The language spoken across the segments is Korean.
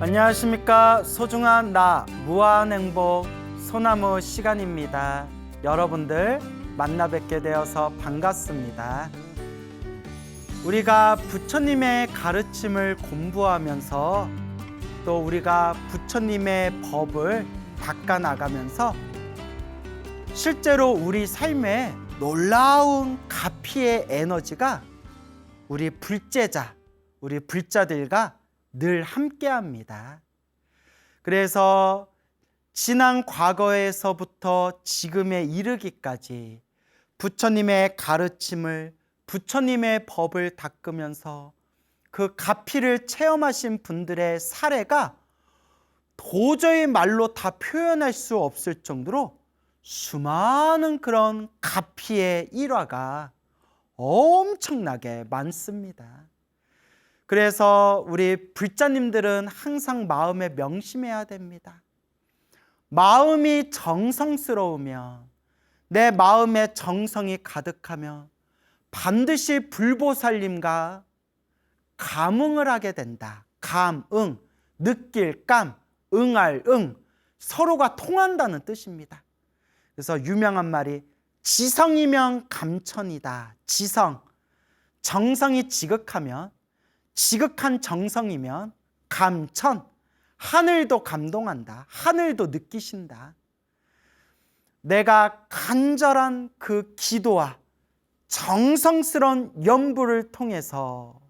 안녕하십니까. 소중한 나 무한행복 소나무 시간입니다. 여러분들 만나 뵙게 되어서 반갑습니다. 우리가 부처님의 가르침을 공부하면서 또 우리가 부처님의 법을 닦아나가면서 실제로 우리 삶에 놀라운 가피의 에너지가 우리 불제자, 우리 불자들과 늘 함께합니다. 그래서 지난 과거에서부터 지금에 이르기까지 부처님의 가르침을, 부처님의 법을 닦으면서 그 가피를 체험하신 분들의 사례가 도저히 말로 다 표현할 수 없을 정도로 수많은 그런 가피의 일화가 엄청나게 많습니다. 그래서 우리 불자님들은 항상 마음에 명심해야 됩니다. 마음이 정성스러우면, 내 마음에 정성이 가득하면 반드시 불보살님과 감응을 하게 된다. 감응, 느낄 감, 응할 응, 서로가 통한다는 뜻입니다. 그래서 유명한 말이 지성이면 감천이다. 지성, 정성이 지극하면, 지극한 정성이면 감천, 하늘도 감동한다. 하늘도 느끼신다. 내가 간절한 그 기도와 정성스러운 염불을 통해서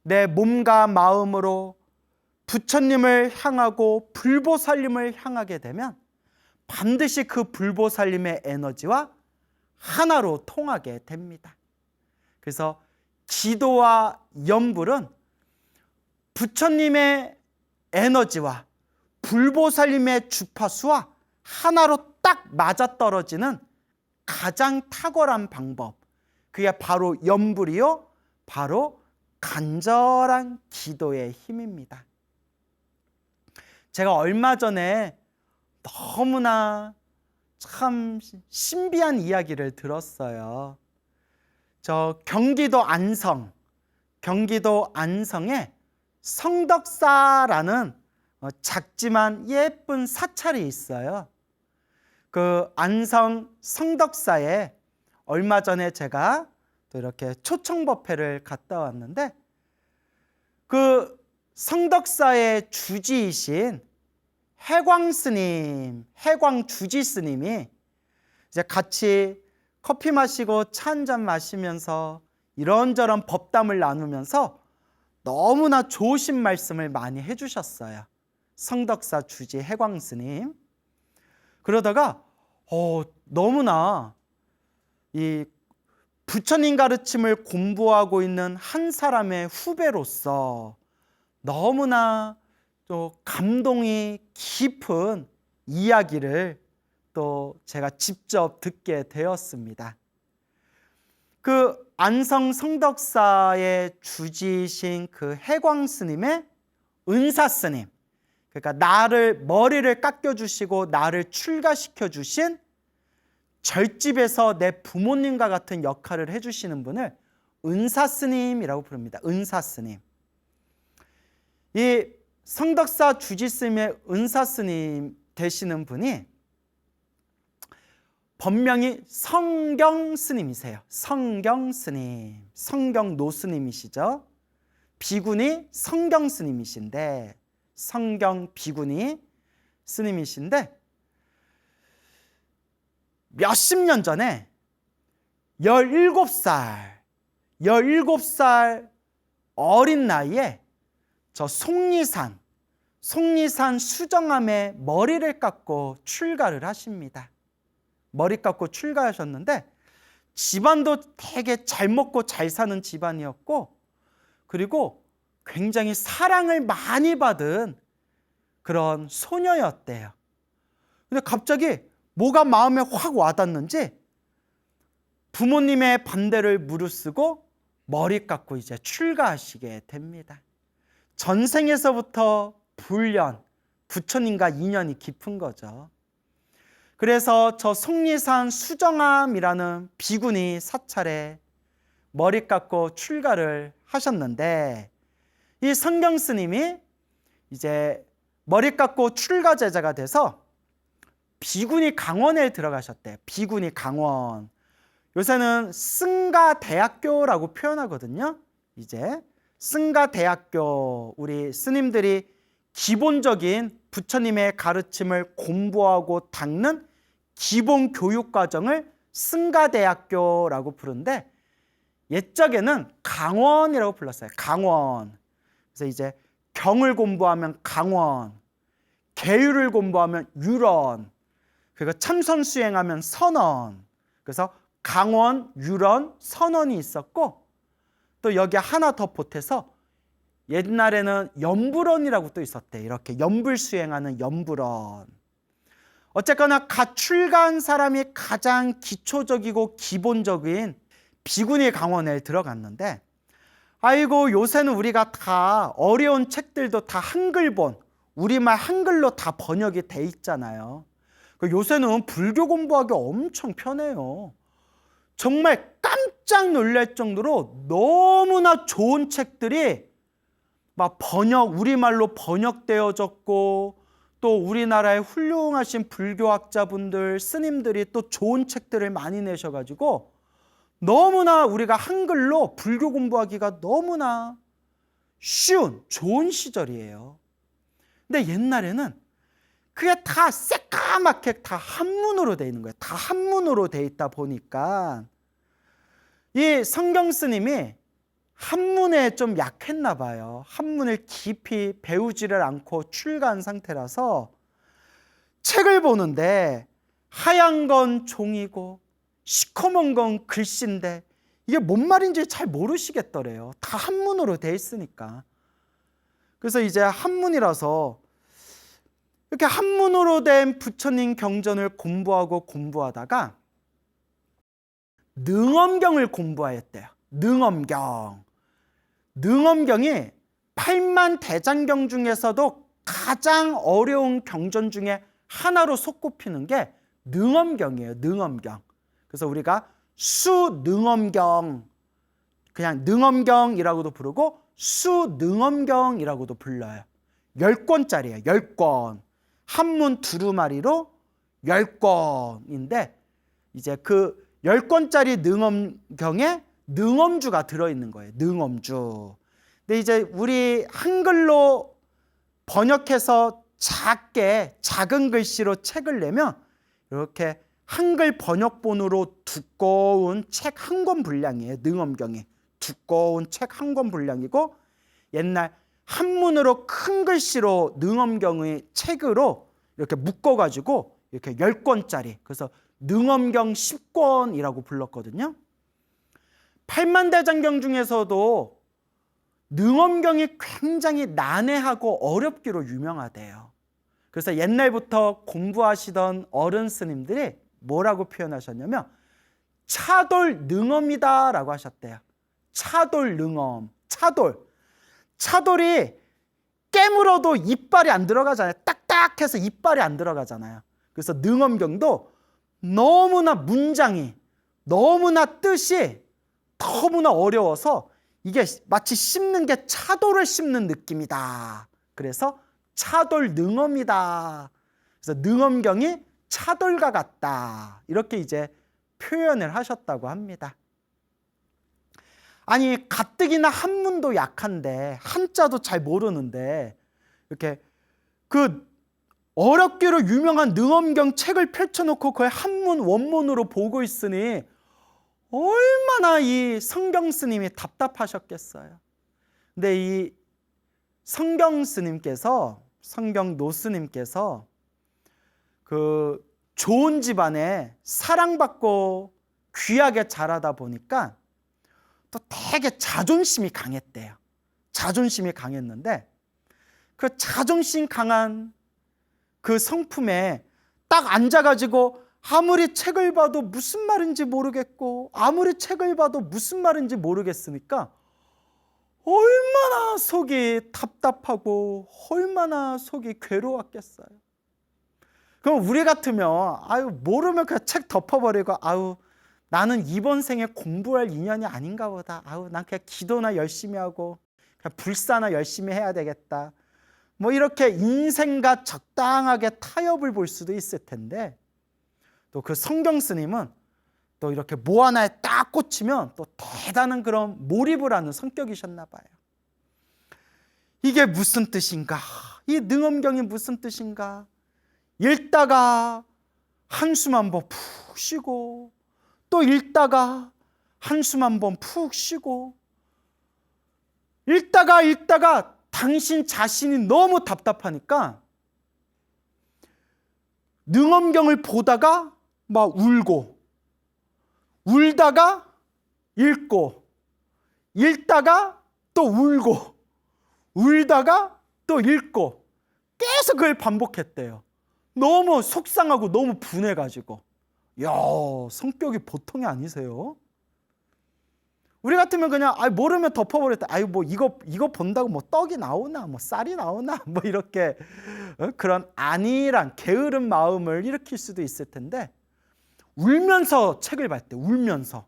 내 몸과 마음으로 부처님을 향하고 불보살님을 향하게 되면 반드시 그 불보살님의 에너지와 하나로 통하게 됩니다. 그래서 기도와 염불은 부처님의 에너지와 불보살님의 주파수와 하나로 딱 맞아떨어지는 가장 탁월한 방법, 그게 바로 염불이요, 바로 간절한 기도의 힘입니다. 제가 얼마 전에 너무나 참 신비한 이야기를 들었어요. 저 경기도 안성에 성덕사라는 작지만 예쁜 사찰이 있어요. 그 안성 성덕사에 얼마 전에 제가 또 이렇게 초청법회를 갔다 왔는데, 그 성덕사의 주지이신 해광스님, 해광주지스님이 이제 같이 커피 마시고 차 한잔 마시면서 이런저런 법담을 나누면서 너무나 좋으신 말씀을 많이 해주셨어요. 성덕사 주지 해광스님. 그러다가 너무나 이 부처님 가르침을 공부하고 있는 한 사람의 후배로서 너무나 또 감동이 깊은 이야기를 또 제가 직접 듣게 되었습니다. 그 안성 성덕사의 주지이신 그 해광스님의 은사스님, 그러니까 나를 머리를 깎여주시고 나를 출가시켜주신, 절집에서 내 부모님과 같은 역할을 해주시는 분을 은사스님이라고 부릅니다. 은사스님. 이 성덕사 주지스님의 은사스님 되시는 분이 본명이 성경스님이세요. 성경스님, 성경노스님이시죠. 비구니 성경스님이신데, 성경 비구니 스님이신데, 몇십 년 전에 17살 어린 나이에 저 속리산 수정암에 머리를 깎고 출가를 하십니다. 머리 깎고 출가하셨는데 집안도 되게 잘 먹고 잘 사는 집안이었고, 그리고 굉장히 사랑을 많이 받은 그런 소녀였대요. 근데 갑자기 뭐가 마음에 확 와닿는지 부모님의 반대를 무릅쓰고 머리 깎고 이제 출가하시게 됩니다. 전생에서부터 불련, 부처님과 인연이 깊은 거죠. 그래서 저 속리산 수정암이라는 비구니 사찰에 머리 깎고 출가를 하셨는데, 이 성경 스님이 이제 머리 깎고 출가 제자가 돼서 비구니 강원에 들어가셨대요. 비구니 강원. 요새는 승가대학교라고 표현하거든요. 이제 승가대학교, 우리 스님들이 기본적인 부처님의 가르침을 공부하고 닦는 기본 교육 과정을 승가대학교라고 부르는데, 옛적에는 강원이라고 불렀어요. 강원. 그래서 이제 경을 공부하면 강원, 계율을 공부하면 유런, 그리고 참선 수행하면 선원. 그래서 강원, 유런, 선원이 있었고, 또 여기 하나 더 보태서 옛날에는 연불원이라고 또 있었대. 이렇게 연불 수행하는 연불원. 어쨌거나 갓 출가한 사람이 가장 기초적이고 기본적인 비구니 강원에 들어갔는데, 아이고 요새는 우리가 다 어려운 책들도 다 한글본, 우리말 한글로 다 번역이 돼 있잖아요. 요새는 불교 공부하기 엄청 편해요. 정말 깜짝 놀랄 정도로 너무나 좋은 책들이 막 우리말로 번역되어졌고, 또 우리나라의 훌륭하신 불교학자분들, 스님들이 또 좋은 책들을 많이 내셔가지고 너무나 우리가 한글로 불교 공부하기가 너무나 쉬운, 좋은 시절이에요. 근데 옛날에는 그게 다 새까맣게 다 한문으로 돼 있는 거예요. 다 한문으로 돼 있다 보니까 이 성경 스님이 한문에 좀 약했나 봐요. 한문을 깊이 배우지를 않고 출가한 상태라서 책을 보는데 하얀 건 종이고 시커먼 건 글씨인데 이게 뭔 말인지 잘 모르시겠더래요. 다 한문으로 돼 있으니까. 그래서 이제 한문이라서 이렇게 한문으로 된 부처님 경전을 공부하다가 능엄경을 공부하였대요. 능엄경이 8만 대장경 중에서도 가장 어려운 경전 중에 하나로 손꼽히는 게 능엄경이에요. 능엄경. 그래서 우리가 수능엄경, 그냥 능엄경이라고도 부르고 수능엄경이라고도 불러요. 10권짜리예요. 10권. 한문 두루마리로 10권인데 이제 그 10권짜리 능엄경에 능엄주가 들어있는 거예요. 능엄주. 근데 이제 우리 한글로 번역해서 작은 글씨로 책을 내면 이렇게 한글 번역본으로 두꺼운 책 한 권 분량이에요. 능엄경이 두꺼운 책 한 권 분량이고, 옛날 한문으로 큰 글씨로 능엄경의 책으로 이렇게 묶어가지고 이렇게 10권짜리, 그래서 능엄경 10권이라고 불렀거든요. 8만대장경 중에서도 능엄경이 굉장히 난해하고 어렵기로 유명하대요. 그래서 옛날부터 공부하시던 어른 스님들이 뭐라고 표현하셨냐면 차돌 능엄이다 라고 하셨대요. 차돌 능엄. 차돌이 깨물어도 이빨이 안 들어가잖아요. 딱딱해서 이빨이 안 들어가잖아요. 그래서 능엄경도 너무나 문장이, 너무나 뜻이 너무나 어려워서 이게 마치 씹는 게 차돌을 씹는 느낌이다. 그래서 차돌 능엄이다. 그래서 능엄경이 차돌과 같다. 이렇게 이제 표현을 하셨다고 합니다. 아니, 가뜩이나 한문도 약한데, 한자도 잘 모르는데 이렇게 그 어렵기로 유명한 능엄경 책을 펼쳐놓고 그걸 한문 원문으로 보고 있으니 얼마나 이 성경 스님이 답답하셨겠어요. 근데 이 성경 스님께서, 성경 노스님께서 그 좋은 집안에 사랑받고 귀하게 자라다 보니까 또 되게 자존심이 강했대요. 자존심이 강했는데 그 자존심 강한 그 성품에 딱 앉아가지고 아무리 책을 봐도 무슨 말인지 모르겠고, 아무리 책을 봐도 무슨 말인지 모르겠으니까 얼마나 속이 답답하고 얼마나 속이 괴로웠겠어요. 그럼 우리 같으면 모르면 그냥 책 덮어버리고 나는 이번 생에 공부할 인연이 아닌가 보다. 난 그냥 기도나 열심히 하고 그냥 불사나 열심히 해야 되겠다. 뭐 이렇게 인생과 적당하게 타협을 볼 수도 있을 텐데, 또 그 성경 스님은 또 이렇게 뭐 하나에 딱 꽂히면 또 대단한 그런 몰입을 하는 성격이셨나 봐요. 이게 무슨 뜻인가? 이 능엄경이 무슨 뜻인가? 읽다가 한숨 한번 푹 쉬고, 또 읽다가 한숨 한번 푹 쉬고, 읽다가 당신 자신이 너무 답답하니까 능엄경을 보다가 막 울고, 울다가 읽고, 읽다가 또 울고, 울다가 또 읽고, 계속 그걸 반복했대요. 너무 속상하고 너무 분해가지고. 야, 성격이 보통이 아니세요? 우리 같으면 그냥 모르면 덮어버렸다. 뭐 이거 본다고 뭐 떡이 나오나, 뭐 쌀이 나오나, 뭐 이렇게 그런 안일한 게으른 마음을 일으킬 수도 있을 텐데, 울면서 책을 봤대. 울면서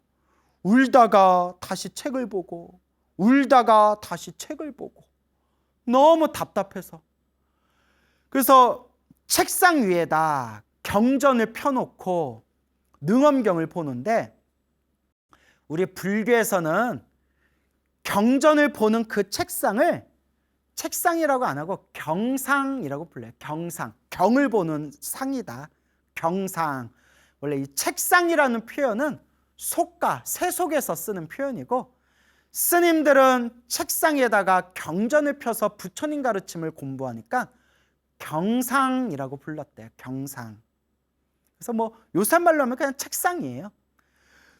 울다가 다시 책을 보고, 울다가 다시 책을 보고, 너무 답답해서. 그래서 책상 위에다 경전을 펴놓고 능엄경을 보는데, 우리 불교에서는 경전을 보는 그 책상을 책상이라고 안 하고 경상이라고 불러요. 경상, 경을 보는 상이다. 경상. 원래 이 책상이라는 표현은 속가, 세속에서 쓰는 표현이고, 스님들은 책상에다가 경전을 펴서 부처님 가르침을 공부하니까 경상이라고 불렀대요. 경상. 그래서 뭐 요새 말로 하면 그냥 책상이에요.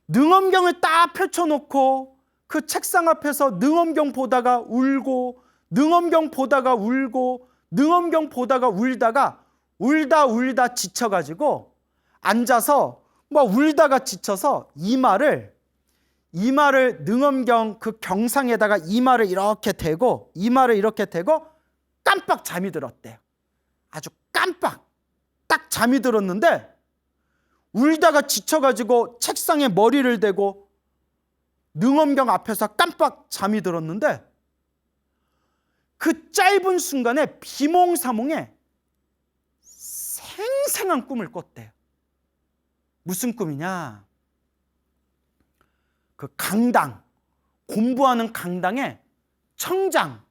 능엄경을 딱 펼쳐놓고 그 책상 앞에서 능엄경 보다가 울고, 능엄경 보다가 울고, 능엄경 보다가 울다 지쳐가지고 앉아서 막 울다가 지쳐서 이마를 능엄경 그 경상에다가 이마를 이렇게 대고 깜빡 잠이 들었대요. 아주 깜빡 딱 잠이 들었는데, 울다가 지쳐가지고 책상에 머리를 대고 능엄경 앞에서 깜빡 잠이 들었는데, 그 짧은 순간에 비몽사몽에 생생한 꿈을 꿨대요. 무슨 꿈이냐? 그 강당, 공부하는 강당에 청장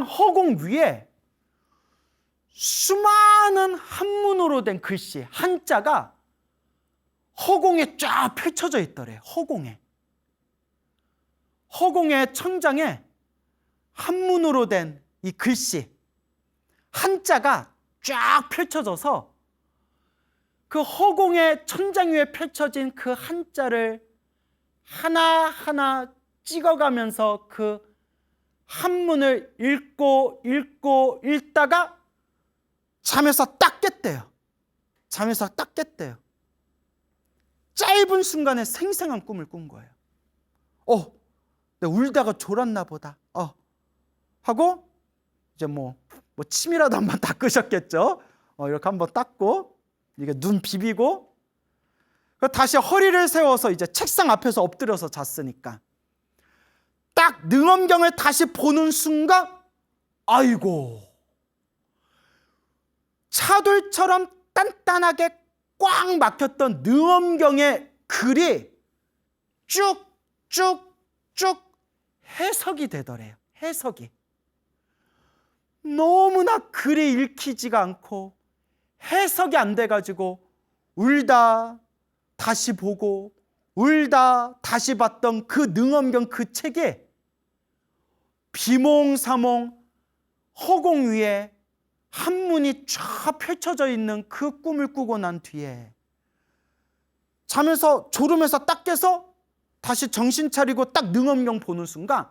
허공 위에 수많은 한문으로 된 글씨, 한자가 허공에 쫙 펼쳐져 있더래요. 허공에 천장에 한문으로 된 이 글씨, 한자가 쫙 펼쳐져서 그 허공에 천장 위에 펼쳐진 그 한자를 하나하나 찍어가면서 그 한문을 읽다가 잠에서 딱 깼대요. 짧은 순간에 생생한 꿈을 꾼 거예요. 내가 울다가 졸았나 보다. 하고 이제 뭐 침이라도 한번 닦으셨겠죠. 이렇게 한번 닦고, 이게 눈 비비고, 다시 허리를 세워서 이제 책상 앞에서 엎드려서 잤으니까 딱 능엄경을 다시 보는 순간, 아이고, 차돌처럼 단단하게 꽉 막혔던 능엄경의 글이 쭉쭉쭉 해석이 되더래요. 해석이. 너무나 글이 읽히지가 않고 해석이 안 돼가지고 울다 다시 보고 울다 다시 봤던 그 능엄경 그 책에 비몽사몽 허공 위에 한문이 쫙 펼쳐져 있는 그 꿈을 꾸고 난 뒤에 잠에서 졸음에서 딱 깨서 다시 정신 차리고 딱 능엄경 보는 순간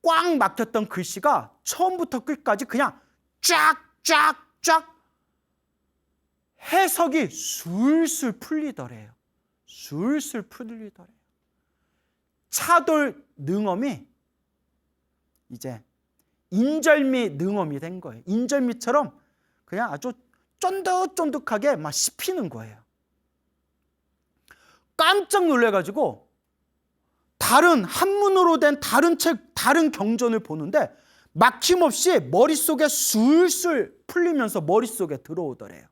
꽉 막혔던 글씨가 처음부터 끝까지 그냥 쫙쫙쫙 해석이 술술 풀리더래요. 차돌 능엄이 이제 인절미 능엄이 된 거예요. 인절미처럼 그냥 아주 쫀득쫀득하게 막 씹히는 거예요. 깜짝 놀래가지고 다른 한문으로 된 다른 책, 다른 경전을 보는데 막힘없이 머릿속에 술술 풀리면서 머릿속에 들어오더래요.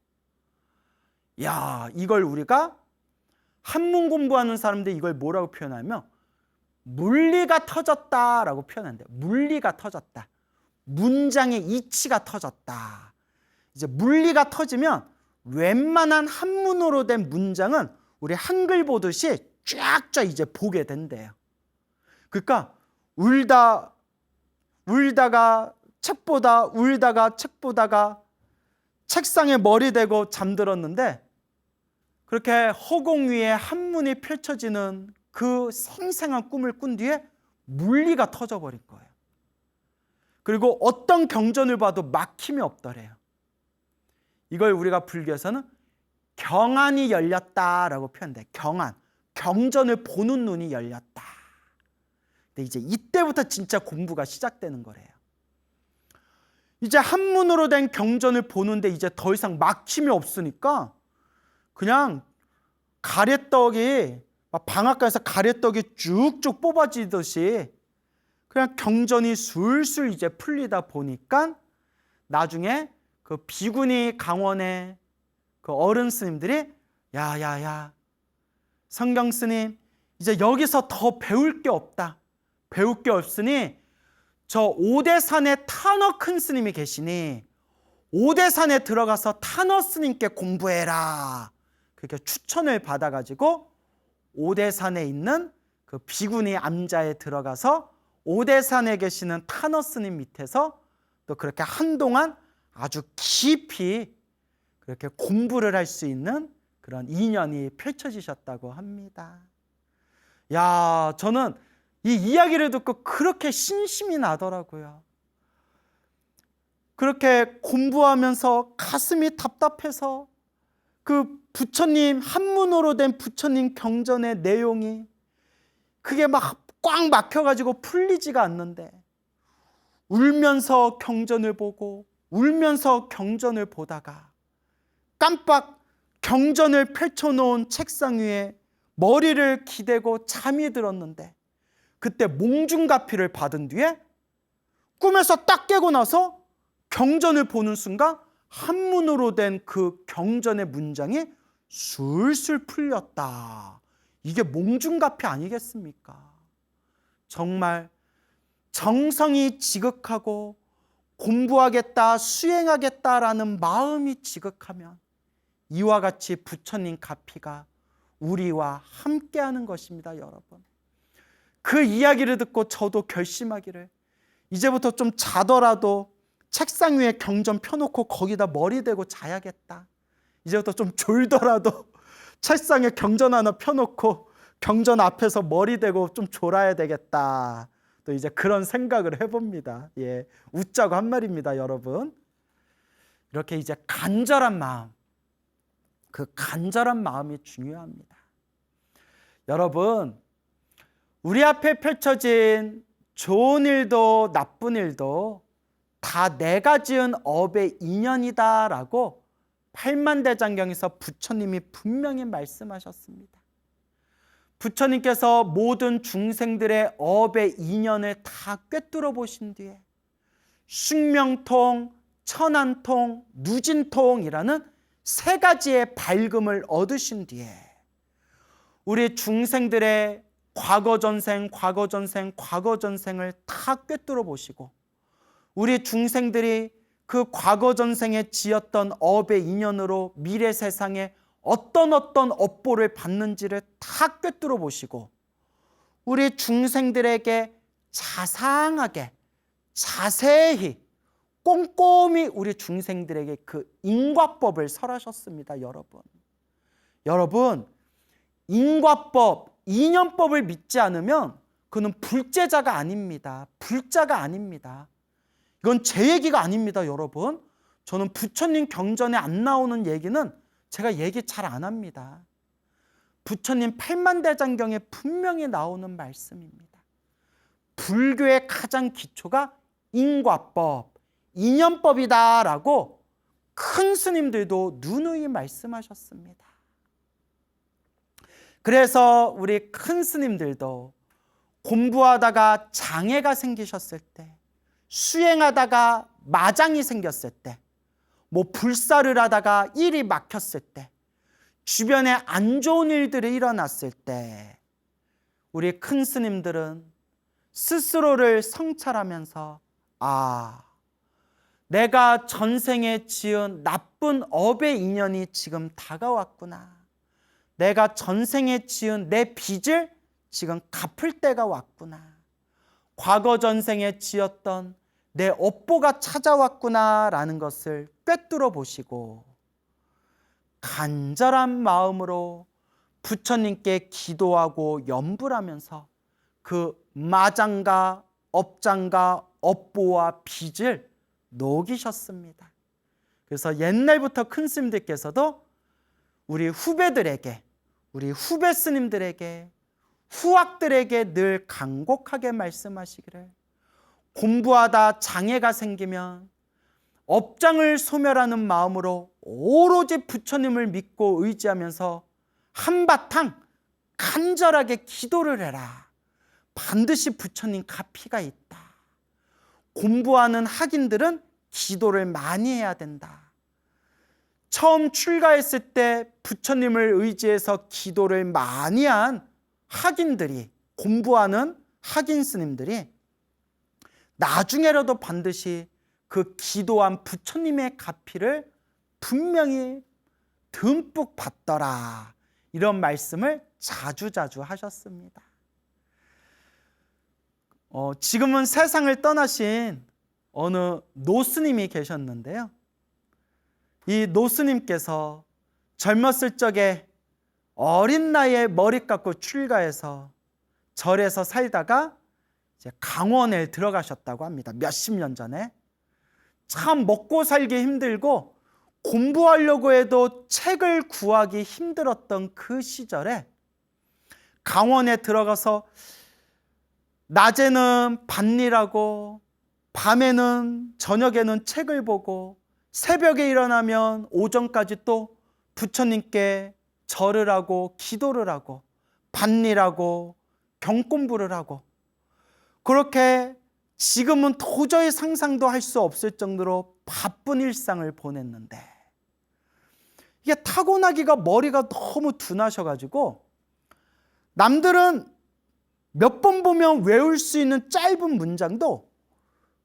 야, 이걸 우리가 한문 공부하는 사람들이 이걸 뭐라고 표현하면 물리가 터졌다라고 표현한대요. 물리가 터졌다. 문장의 이치가 터졌다. 이제 물리가 터지면 웬만한 한문으로 된 문장은 우리 한글 보듯이 쫙쫙 이제 보게 된대요. 그러니까 울다가 책 보다가 책상에 머리 대고 잠들었는데 그렇게 허공 위에 한문이 펼쳐지는 그 생생한 꿈을 꾼 뒤에 물리가 터져버린 거예요. 그리고 어떤 경전을 봐도 막힘이 없더래요. 이걸 우리가 불교에서는 경안이 열렸다라고 표현돼. 경전을 보는 눈이 열렸다. 근데 이제 이때부터 진짜 공부가 시작되는 거래요. 이제 한문으로 된 경전을 보는데 이제 더 이상 막힘이 없으니까 그냥 가래떡이 방앗간에서 가래떡이 쭉쭉 뽑아지듯이 그냥 경전이 술술 이제 풀리다 보니까 나중에 그 비구니 강원의 그 어른 스님들이 야야야 성경 스님 이제 여기서 더 배울 게 없다. 배울 게 없으니 저 오대산에 탄어 큰 스님이 계시니 오대산에 들어가서 탄어 스님께 공부해라. 그렇게 추천을 받아가지고 오대산에 있는 그 비구니 암자에 들어가서 오대산에 계시는 탄어 스님 밑에서 또 그렇게 한동안 아주 깊이 그렇게 공부를 할 수 있는 그런 인연이 펼쳐지셨다고 합니다. 야, 저는 이 이야기를 듣고 그렇게 신심이 나더라고요. 그렇게 공부하면서 가슴이 답답해서 그 부처님 한문으로 된 부처님 경전의 내용이 그게 막 꽉 막혀가지고 풀리지가 않는데 울면서 경전을 보고 울면서 경전을 보다가 깜빡 경전을 펼쳐놓은 책상 위에 머리를 기대고 잠이 들었는데 그때 몽중가피를 받은 뒤에 꿈에서 딱 깨고 나서 경전을 보는 순간 한문으로 된 그 경전의 문장이 술술 풀렸다. 이게 몽중가피 아니겠습니까? 정말 정성이 지극하고 공부하겠다, 수행하겠다라는 마음이 지극하면 이와 같이 부처님 가피가 우리와 함께하는 것입니다, 여러분. 그 이야기를 듣고 저도 결심하기를 이제부터 좀 자더라도 책상 위에 경전 펴놓고 거기다 머리 대고 자야겠다. 이제부터 좀 졸더라도 책상에 경전 하나 펴놓고 경전 앞에서 머리 대고 좀 졸아야 되겠다. 또 이제 그런 생각을 해봅니다. 예, 웃자고 한 말입니다, 여러분. 이렇게 이제 간절한 마음, 그 간절한 마음이 중요합니다. 여러분, 우리 앞에 펼쳐진 좋은 일도 나쁜 일도 다 내가 지은 업의 인연이다라고 팔만대장경에서 부처님이 분명히 말씀하셨습니다. 부처님께서 모든 중생들의 업의 인연을 다 꿰뚫어 보신 뒤에 숙명통, 천안통, 누진통이라는 세 가지의 밝음을 얻으신 뒤에 우리 중생들의 과거전생을 다 꿰뚫어 보시고 우리 중생들이 그 과거전생에 지었던 업의 인연으로 미래 세상에 어떤 업보를 받는지를 다 꿰뚫어 보시고 우리 중생들에게 자상하게 자세히 꼼꼼히 우리 중생들에게 그 인과법을 설하셨습니다. 여러분 인과법, 인연법을 믿지 않으면 그는 불제자가 아닙니다. 불자가 아닙니다. 이건 제 얘기가 아닙니다, 여러분. 저는 부처님 경전에 안 나오는 얘기는 제가 얘기 잘 안 합니다. 부처님 팔만대장경에 분명히 나오는 말씀입니다. 불교의 가장 기초가 인과법, 인연법이다라고 큰 스님들도 누누이 말씀하셨습니다. 그래서 우리 큰 스님들도 공부하다가 장애가 생기셨을 때, 수행하다가 마장이 생겼을 때, 불사를 하다가 일이 막혔을 때, 주변에 안 좋은 일들이 일어났을 때 우리 큰 스님들은 스스로를 성찰하면서 내가 전생에 지은 나쁜 업의 인연이 지금 다가왔구나. 내가 전생에 지은 내 빚을 지금 갚을 때가 왔구나. 과거 전생에 지었던 내 업보가 찾아왔구나라는 것을 꿰뚫어 보시고 간절한 마음으로 부처님께 기도하고 염불하면서 그 마장과 업장과 업보와 빚을 녹이셨습니다. 그래서 옛날부터 큰 스님들께서도 우리 후배들에게, 우리 후배 스님들에게, 후학들에게 늘 간곡하게 말씀하시기를, 공부하다 장애가 생기면 업장을 소멸하는 마음으로 오로지 부처님을 믿고 의지하면서 한바탕 간절하게 기도를 해라. 반드시 부처님 가피가 있다. 공부하는 학인들은 기도를 많이 해야 된다. 처음 출가했을 때 부처님을 의지해서 기도를 많이 한 학인들이, 공부하는 학인 스님들이 나중에라도 반드시 그 기도한 부처님의 가피를 분명히 듬뿍 받더라. 이런 말씀을 자주자주 하셨습니다. 지금은 세상을 떠나신 어느 노스님이 계셨는데요. 이 노스님께서 젊었을 적에 어린 나이에 머리 깎고 출가해서 절에서 살다가 이제 강원에 들어가셨다고 합니다. 몇십 년 전에. 참 먹고 살기 힘들고 공부하려고 해도 책을 구하기 힘들었던 그 시절에 강원에 들어가서 낮에는 밭일하고 밤에는 저녁에는 책을 보고 새벽에 일어나면 오전까지 또 부처님께 절을 하고 기도를 하고 밭일하고 경공부를 하고, 그렇게 지금은 도저히 상상도 할 수 없을 정도로 바쁜 일상을 보냈는데, 이게 타고나기가 머리가 너무 둔하셔가지고 남들은 몇 번 보면 외울 수 있는 짧은 문장도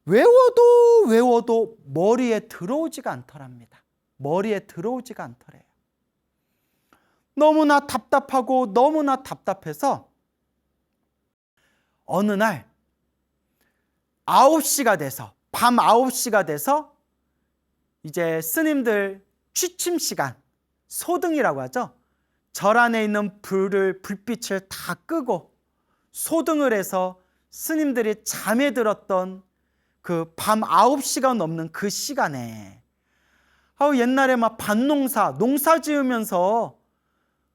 외워도 머리에 들어오지가 않더랍니다. 머리에 들어오지가 않더래요. 너무나 답답하고 너무나 답답해서 어느 날 9시가 돼서, 밤 9시가 돼서 이제 스님들 취침 시간, 소등이라고 하죠. 절 안에 있는 불빛을 다 끄고 소등을 해서 스님들이 잠에 들었던 그 밤 9시가 넘는 그 시간에, 옛날에 막 밭농사, 농사 지으면서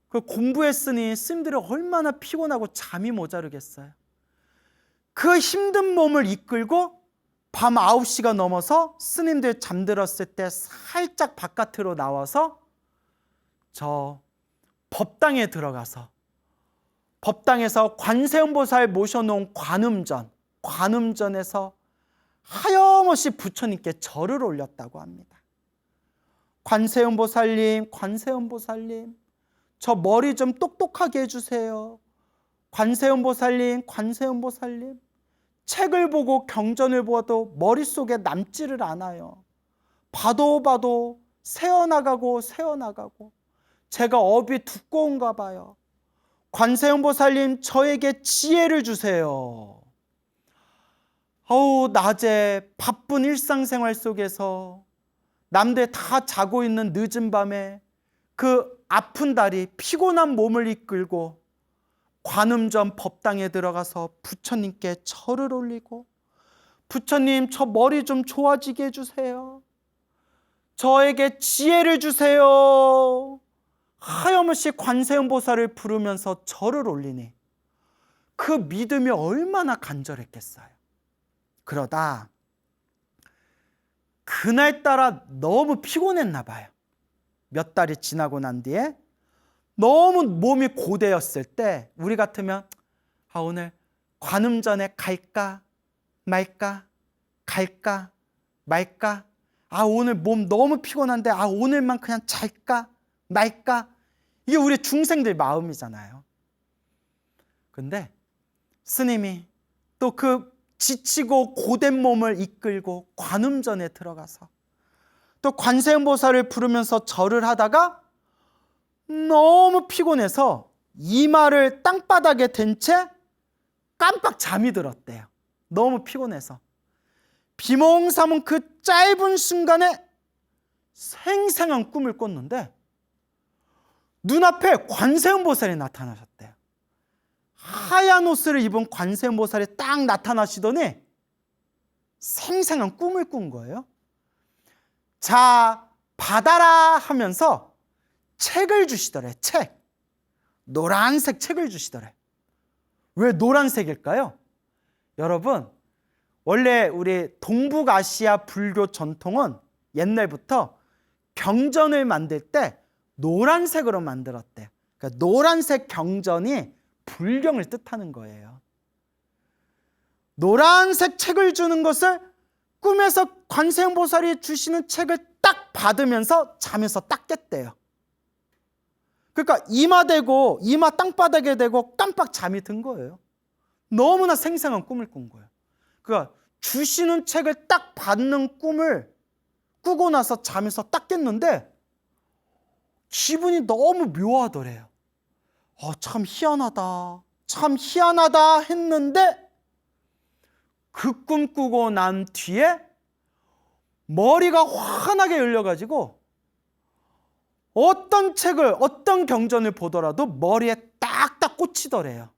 그 공부했으니 스님들이 얼마나 피곤하고 잠이 모자르겠어요. 그 힘든 몸을 이끌고 밤 9시가 넘어서 스님들 잠들었을 때 살짝 바깥으로 나와서 저 법당에 들어가서 법당에서 관세음보살 모셔놓은 관음전에서 하염없이 부처님께 절을 올렸다고 합니다. 관세음보살님, 관세음보살님, 저 머리 좀 똑똑하게 해주세요. 관세음보살님, 관세음보살님, 책을 보고 경전을 보아도 머릿속에 남지를 않아요. 봐도 새어나가고 제가 업이 두꺼운가 봐요. 관세음보살님, 저에게 지혜를 주세요. 낮에 바쁜 일상생활 속에서 남들 다 자고 있는 늦은 밤에 그 아픈 다리, 피곤한 몸을 이끌고 관음전 법당에 들어가서 부처님께 절을 올리고, 부처님, 저 머리 좀 좋아지게 해주세요. 저에게 지혜를 주세요. 하염없이 관세음보살을 부르면서 절을 올리니 그 믿음이 얼마나 간절했겠어요. 그러다 그날따라 너무 피곤했나 봐요. 몇 달이 지나고 난 뒤에 너무 몸이 고되었을 때 우리 같으면 오늘 관음전에 갈까 말까 갈까 말까? 아, 오늘 몸 너무 피곤한데 오늘만 그냥 잘까 말까? 이게 우리 중생들 마음이잖아요. 근데 스님이 또 그 지치고 고된 몸을 이끌고 관음전에 들어가서 또 관세음보살을 부르면서 절을 하다가 너무 피곤해서 이마를 땅바닥에 댄 채 깜빡 잠이 들었대요. 너무 피곤해서. 비몽사몽 그 짧은 순간에 생생한 꿈을 꿨는데 눈앞에 관세음보살이 나타나셨대요. 하얀 옷을 입은 관세음보살이 딱 나타나시더니 생생한 꿈을 꾼 거예요. 자, 받아라 하면서 책을 주시더래. 책. 노란색 책을 주시더래. 왜 노란색일까요? 여러분, 원래 우리 동북아시아 불교 전통은 옛날부터 경전을 만들 때 노란색으로 만들었대요. 그러니까 노란색 경전이 불경을 뜻하는 거예요. 노란색 책을 주는 것을 꿈에서 관세음보살이 주시는 책을 딱 받으면서 잠에서 딱 깼대요. 그러니까 이마 땅바닥에 대고 깜빡 잠이 든 거예요. 너무나 생생한 꿈을 꾼 거예요. 그러니까 주시는 책을 딱 받는 꿈을 꾸고 나서 잠에서 딱 깼는데 기분이 너무 묘하더래요. 참 희한하다. 참 희한하다 했는데 그 꿈 꾸고 난 뒤에 머리가 환하게 열려가지고 어떤 책을, 어떤 경전을 보더라도 머리에 딱딱 꽂히더래요.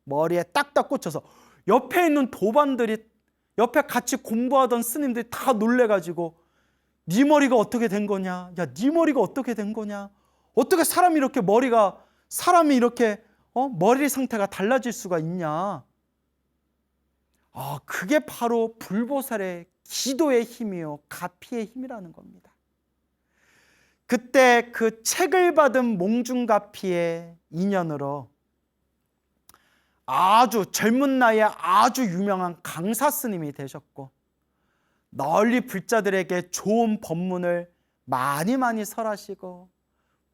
머리에 딱딱 꽂혀서 옆에 있는 도반들이, 옆에 같이 공부하던 스님들이 다 놀래가지고 네 머리가 어떻게 된 거냐? 야, 네 머리가 어떻게 된 거냐? 어떻게 사람이 이렇게 머리 상태가 달라질 수가 있냐? 그게 바로 불보살의 기도의 힘이요, 가피의 힘이라는 겁니다. 그때 그 책을 받은 몽중가피의 인연으로 아주 젊은 나이에 아주 유명한 강사 스님이 되셨고 널리 불자들에게 좋은 법문을 많이 설하시고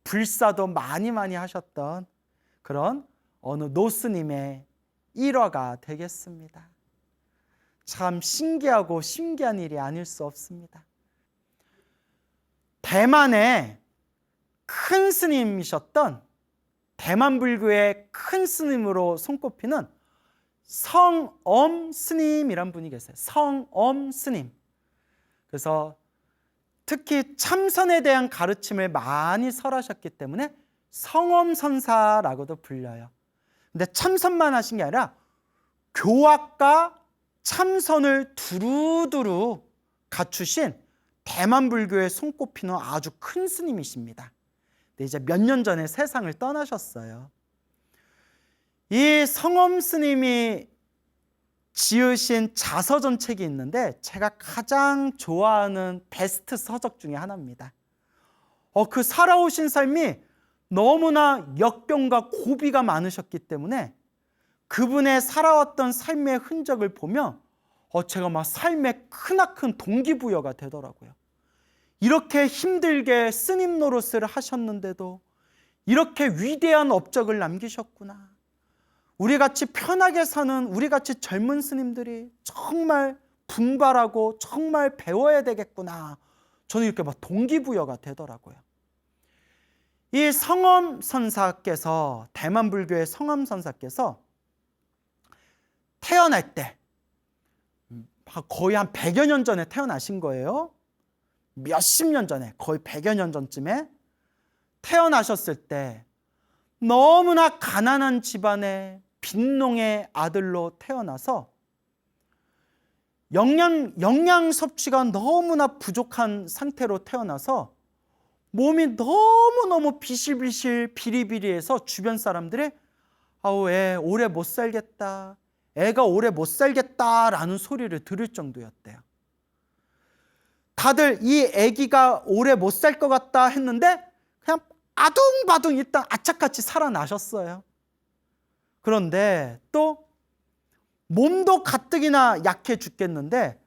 불사도 많이 하셨던 그런 어느 노스님의 일화가 되겠습니다. 참 신기하고 신기한 일이 아닐 수 없습니다. 대만의 큰 스님이셨던 대만 불교의 큰 스님으로 손꼽히는 성엄 스님이란 분이 계세요. 성엄 스님. 그래서 특히 참선에 대한 가르침을 많이 설하셨기 때문에 성엄선사라고도 불려요. 근데 참선만 하신 게 아니라 교학과 참선을 두루두루 갖추신 대만 불교에 손꼽히는 아주 큰 스님이십니다. 근데 이제 몇 년 전에 세상을 떠나셨어요. 이 성엄 스님이 지으신 자서전 책이 있는데 제가 가장 좋아하는 베스트 서적 중에 하나입니다. 그 살아오신 삶이 너무나 역경과 고비가 많으셨기 때문에 그분의 살아왔던 삶의 흔적을 보면 제가 막 삶에 크나큰 동기부여가 되더라고요. 이렇게 힘들게 스님 노릇을 하셨는데도 이렇게 위대한 업적을 남기셨구나. 우리같이 편하게 사는 우리같이 젊은 스님들이 정말 분발하고 정말 배워야 되겠구나. 저는 이렇게 막 동기부여가 되더라고요. 이 성엄선사께서, 대만 불교의 성엄선사께서 태어날 때 거의 한 100여 년 전에 태어나신 거예요. 몇십 년 전에, 거의 100여 년 전쯤에 태어나셨을 때 너무나 가난한 집안의 빈농의 아들로 태어나서 영양 섭취가 너무나 부족한 상태로 태어나서 몸이 너무너무 비실비실 비리비리해서 주변 사람들이 애 오래 못 살겠다, 애가 오래 못 살겠다라는 소리를 들을 정도였대요. 다들 이 아기가 오래 못 살 것 같다 했는데 그냥 아둥바둥 일단 아착같이 살아나셨어요. 그런데 또 몸도 가뜩이나 약해 죽겠는데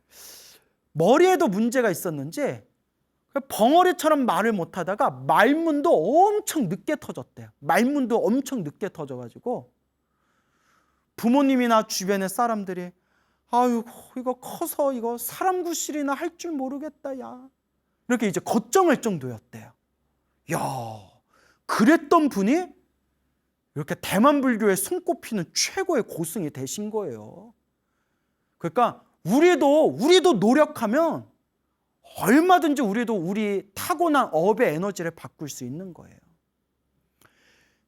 머리에도 문제가 있었는지 벙어리처럼 말을 못하다가 말문도 엄청 늦게 터졌대요. 말문도 엄청 늦게 터져가지고 부모님이나 주변의 사람들이 아유 이거 커서 이거 사람 구실이나 할 줄 모르겠다 야, 이렇게 이제 걱정할 정도였대요. 야, 그랬던 분이 이렇게 대만 불교에 손꼽히는 최고의 고승이 되신 거예요. 그러니까 우리도 노력하면 얼마든지 우리도 우리 타고난 업의 에너지를 바꿀 수 있는 거예요.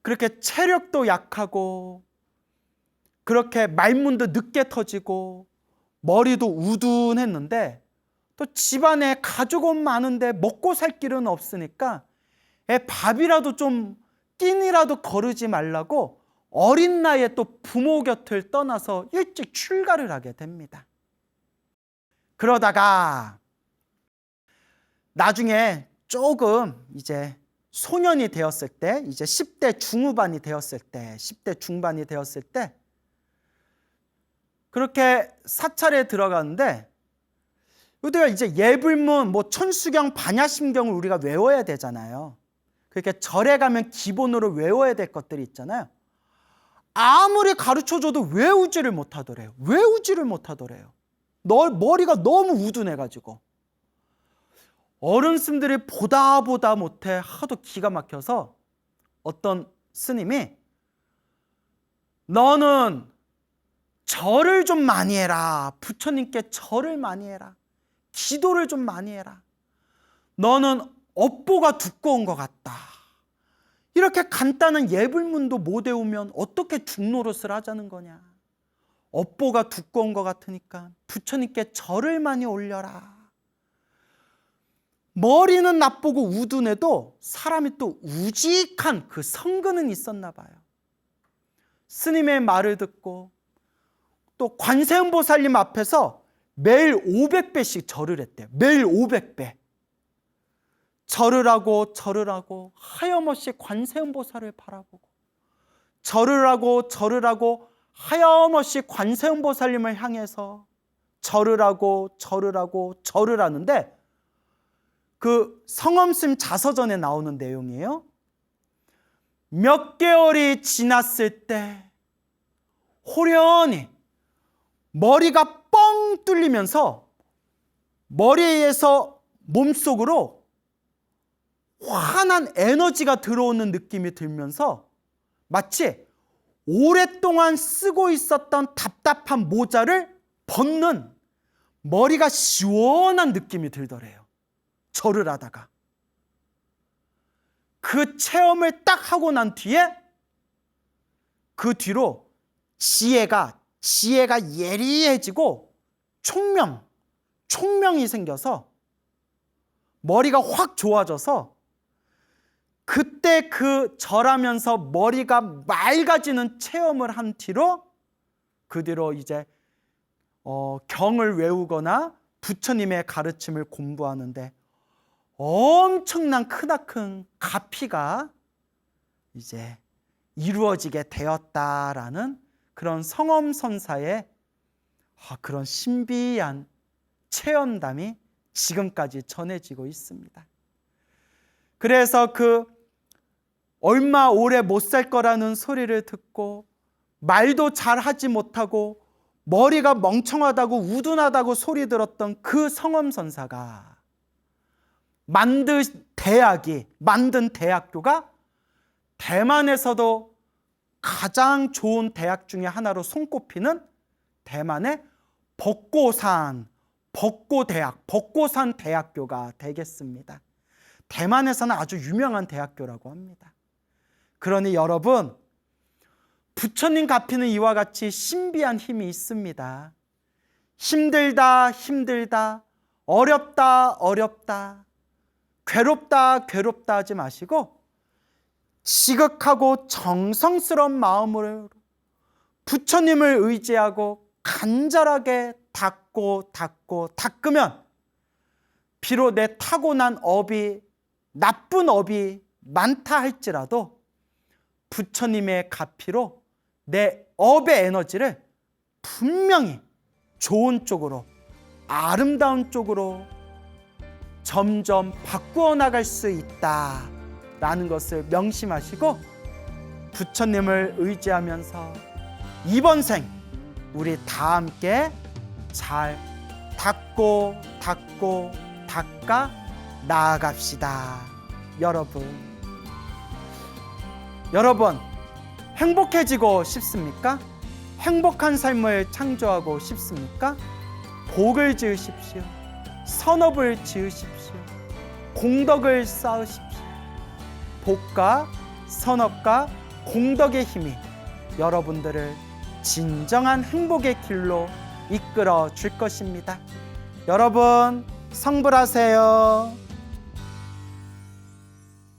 그렇게 체력도 약하고 그렇게 말문도 늦게 터지고 머리도 우둔했는데 또 집안에 가족은 많은데 먹고 살 길은 없으니까 밥이라도 좀 끼니라도 거르지 말라고 어린 나이에 또 부모 곁을 떠나서 일찍 출가를 하게 됩니다. 그러다가 나중에 조금 이제 소년이 되었을 때, 이제 10대 중후반이 되었을 때, 10대 중반이 되었을 때 그렇게 사찰에 들어가는데 우리가 이제 예불문, 뭐 천수경, 반야심경을 우리가 외워야 되잖아요. 그렇게 절에 가면 기본으로 외워야 될 것들이 있잖아요. 아무리 가르쳐줘도 외우지를 못하더래요. 외우지를 못하더래요. 머리가 너무 우둔해가지고. 어른스님들이 보다 못해 하도 기가 막혀서 어떤 스님이 너는 절을 좀 많이 해라. 부처님께 절을 많이 해라. 기도를 좀 많이 해라. 너는 업보가 두꺼운 것 같다. 이렇게 간단한 예불문도 못 외우면 어떻게 중노릇을 하자는 거냐. 업보가 두꺼운 것 같으니까 부처님께 절을 많이 올려라. 머리는 나쁘고 우둔해도 사람이 또 우직한 그 성근은 있었나 봐요. 스님의 말을 듣고 또 관세음보살님 앞에서 매일 500배씩 절을 했대요. 매일 500배. 절을 하고 하염없이 관세음보살을 바라보고 절을 하고 하염없이 관세음보살님을 향해서 절을 하고 절을 하는데 그 성엄스님 자서전에 나오는 내용이에요. 몇 개월이 지났을 때 호련히 머리가 뻥 뚫리면서 머리에서 몸속으로 환한 에너지가 들어오는 느낌이 들면서 마치 오랫동안 쓰고 있었던 답답한 모자를 벗는 머리가 시원한 느낌이 들더래요. 절을 하다가. 그 체험을 딱 하고 난 뒤에 그 뒤로 지혜가 예리해지고 총명이 생겨서 머리가 확 좋아져서 그때 그 절하면서 머리가 맑아지는 체험을 한 뒤로 그 뒤로 이제 경을 외우거나 부처님의 가르침을 공부하는데 엄청난 크나큰 가피가 이제 이루어지게 되었다라는 그런 성엄선사의 그런 신비한 체험담이 지금까지 전해지고 있습니다. 그래서 그 얼마 오래 못 살 거라는 소리를 듣고 말도 잘 하지 못하고 머리가 멍청하다고 우둔하다고 소리 들었던 그 성엄선사가 만든 대학교가 대만에서도 가장 좋은 대학 중에 하나로 손꼽히는 대만의 벚고산 대학교가 되겠습니다. 대만에서는 아주 유명한 대학교라고 합니다. 그러니 여러분, 부처님 가피는 이와 같이 신비한 힘이 있습니다. 힘들다, 어렵다, 괴롭다 하지 마시고 지극하고 정성스러운 마음으로 부처님을 의지하고 간절하게 닦으면 비록 내 타고난 나쁜 업이 많다 할지라도 부처님의 가피로 내 업의 에너지를 분명히 좋은 쪽으로 아름다운 쪽으로 점점 바꾸어 나갈 수 있다라는 것을 명심하시고 부처님을 의지하면서 이번 생 우리 다 함께 잘 닦고 닦아 나아갑시다. 여러분 행복해지고 싶습니까? 행복한 삶을 창조하고 싶습니까? 복을 지으십시오. 선업을 지으십시오. 공덕을 쌓으십시오. 복과 선업과 공덕의 힘이 여러분들을 진정한 행복의 길로 이끌어 줄 것입니다. 여러분 성불하세요.